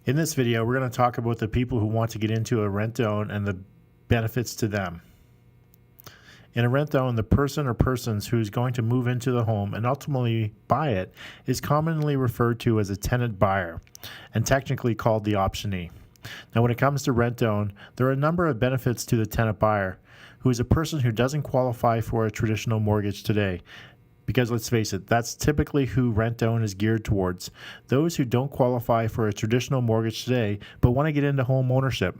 In this video, we're going to talk about the people who want to get into a rent-to-own and the benefits to them. In a rent-to-own, the person or persons who is going to move into the home and ultimately buy it is commonly referred to as a tenant buyer and technically called the optionee. Now, when it comes to rent-to-own, there are a number of benefits to the tenant buyer, who is a person who doesn't qualify for a traditional mortgage today. Because let's face it, that's typically who rent-to-own is geared towards. Those who don't qualify for a traditional mortgage today but want to get into home ownership.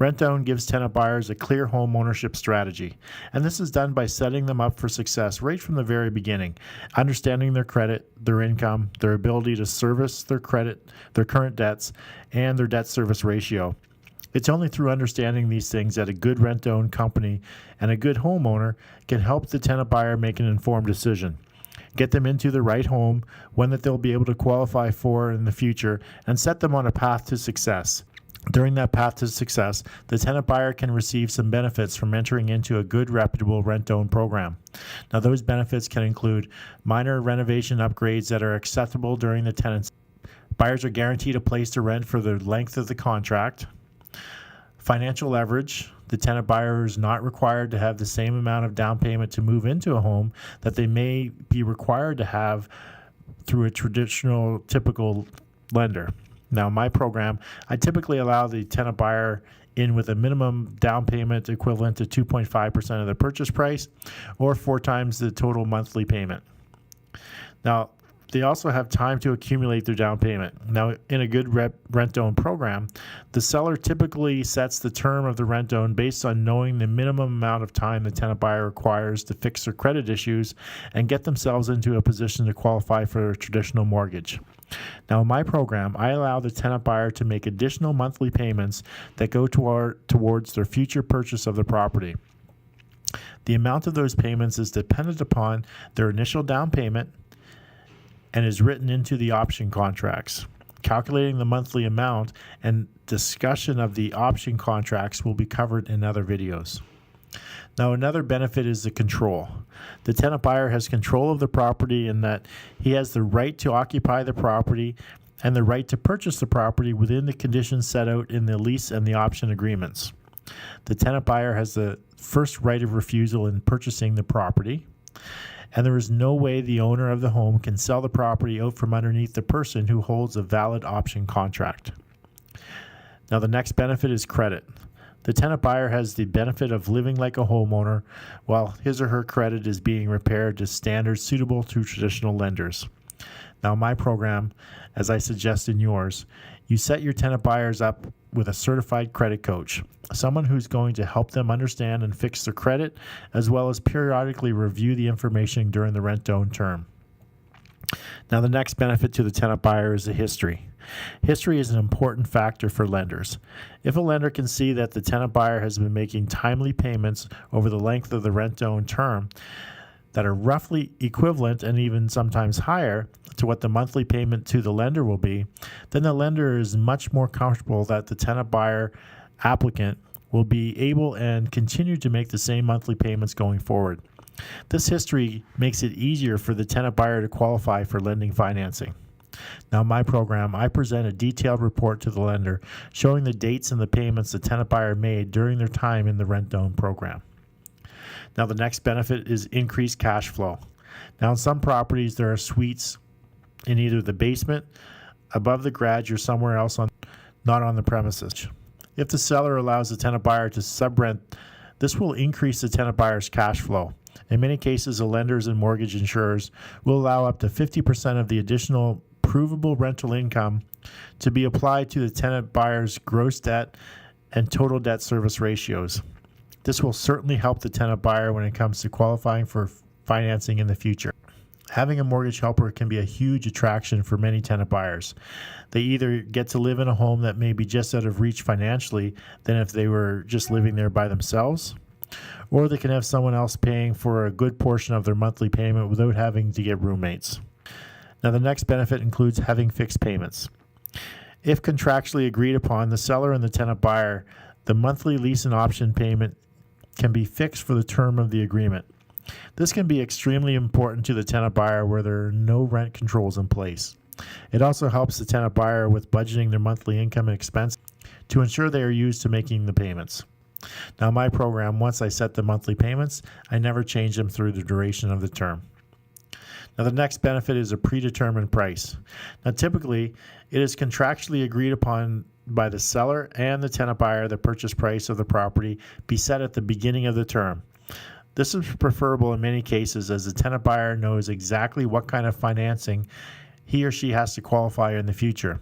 Rent-to-own gives tenant buyers a clear home ownership strategy, and this is done by setting them up for success right from the very beginning, understanding their credit, their income, their ability to service their credit, their current debts, and their debt service ratio. It's only through understanding these things that a good rent-to-own company and a good homeowner can help the tenant buyer make an informed decision, get them into the right home, one that they'll be able to qualify for in the future, and set them on a path to success. During that path to success, the tenant buyer can receive some benefits from entering into a good, reputable rent-to-own program. Now, those benefits can include minor renovation upgrades that are acceptable during the tenancy. Buyers are guaranteed a place to rent for the length of the contract. Financial leverage. The tenant buyer is not required to have the same amount of down payment to move into a home that they may be required to have through a typical lender. Now, in my program, I typically allow the tenant buyer in with a minimum down payment equivalent to 2.5% of the purchase price or 4 times the total monthly payment. Now, they also have time to accumulate their down payment. Now, in a good rent-to-own program, the seller typically sets the term of the rent-to-own based on knowing the minimum amount of time the tenant buyer requires to fix their credit issues and get themselves into a position to qualify for a traditional mortgage. Now, in my program, I allow the tenant buyer to make additional monthly payments that go towards their future purchase of the property. The amount of those payments is dependent upon their initial down payment and is written into the option contracts. Calculating the monthly amount and discussion of the option contracts will be covered in other videos. Now, another benefit is the control. The tenant buyer has control of the property in that he has the right to occupy the property and the right to purchase the property within the conditions set out in the lease and the option agreements. The tenant buyer has the first right of refusal in purchasing the property, and there is no way the owner of the home can sell the property out from underneath the person who holds a valid option contract. Now, the next benefit is credit. The tenant buyer has the benefit of living like a homeowner while his or her credit is being repaired to standards suitable to traditional lenders. Now, in my program, as I suggest in yours, you set your tenant buyers up with a certified credit coach, someone who's going to help them understand and fix their credit, as well as periodically review the information during the rent-to-own term. Now, the next benefit to the tenant buyer is the history. History is an important factor for lenders. If a lender can see that the tenant buyer has been making timely payments over the length of the rent-to-own term that are roughly equivalent and even sometimes higher to what the monthly payment to the lender will be, then the lender is much more comfortable that the tenant buyer applicant will be able and continue to make the same monthly payments going forward. This history makes it easier for the tenant buyer to qualify for lending financing. Now, in my program, I present a detailed report to the lender showing the dates and the payments the tenant buyer made during their time in the rent-to-own program. Now, the next benefit is increased cash flow. Now, in some properties, there are suites in either the basement, above the garage, or somewhere else not on the premises. If the seller allows the tenant buyer to subrent, this will increase the tenant buyer's cash flow. In many cases, the lenders and mortgage insurers will allow up to 50% of the additional provable rental income to be applied to the tenant buyer's gross debt and total debt service ratios. This will certainly help the tenant buyer when it comes to qualifying for financing in the future. Having a mortgage helper can be a huge attraction for many tenant buyers. They either get to live in a home that may be just out of reach financially than if they were just living there by themselves, or they can have someone else paying for a good portion of their monthly payment without having to get roommates. Now, the next benefit includes having fixed payments. If contractually agreed upon, the seller and the tenant buyer, the monthly lease and option payment can be fixed for the term of the agreement. This can be extremely important to the tenant buyer where there are no rent controls in place. It also helps the tenant buyer with budgeting their monthly income and expense to ensure they are used to making the payments. Now, my program, once I set the monthly payments, I never change them through the duration of the term. Now, the next benefit is a predetermined price. Now, typically, it is contractually agreed upon by the seller and the tenant buyer the purchase price of the property be set at the beginning of the term. This is preferable in many cases as the tenant buyer knows exactly what kind of financing he or she has to qualify in the future.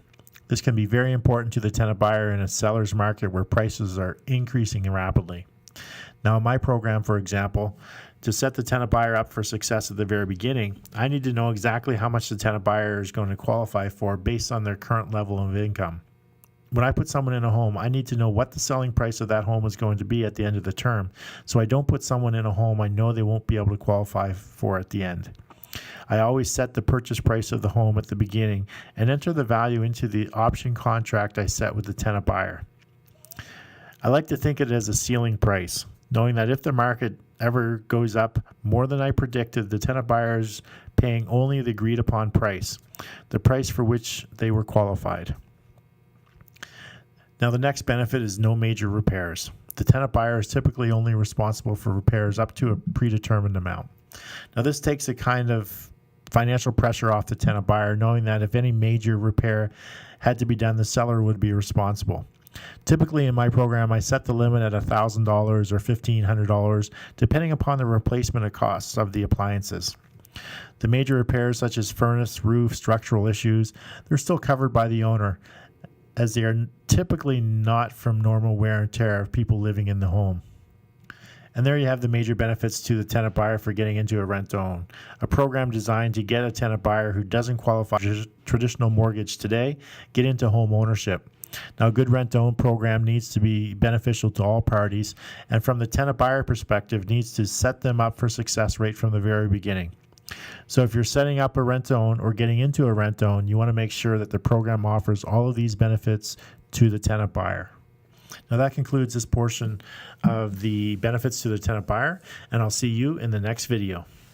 This can be very important to the tenant buyer in a seller's market where prices are increasing rapidly. Now, in my program, for example, to set the tenant buyer up for success at the very beginning, I need to know exactly how much the tenant buyer is going to qualify for based on their current level of income. When I put someone in a home, I need to know what the selling price of that home is going to be at the end of the term, so I don't put someone in a home I know they won't be able to qualify for at the end. I always set the purchase price of the home at the beginning and enter the value into the option contract I set with the tenant buyer. I like to think of it as a ceiling price, knowing that if the market ever goes up more than I predicted, the tenant buyer is paying only the agreed upon price, the price for which they were qualified. Now, the next benefit is no major repairs. The tenant buyer is typically only responsible for repairs up to a predetermined amount. Now, this takes a kind of financial pressure off the tenant buyer, knowing that if any major repair had to be done, the seller would be responsible. Typically in my program, I set the limit at $1,000 or $1,500, depending upon the replacement costs of the appliances. The major repairs such as furnace, roof, structural issues, they're still covered by the owner, as they are typically not from normal wear and tear of people living in the home. And there you have the major benefits to the tenant buyer for getting into a rent-to-own, a program designed to get a tenant buyer who doesn't qualify for traditional mortgage today get into home ownership. Now, a good rent-to-own program needs to be beneficial to all parties, and from the tenant buyer perspective, needs to set them up for success right from the very beginning. So if you're setting up a rent-to-own or getting into a rent-to-own, you want to make sure that the program offers all of these benefits to the tenant buyer. Now, that concludes this portion of the benefits to the tenant buyer, and I'll see you in the next video.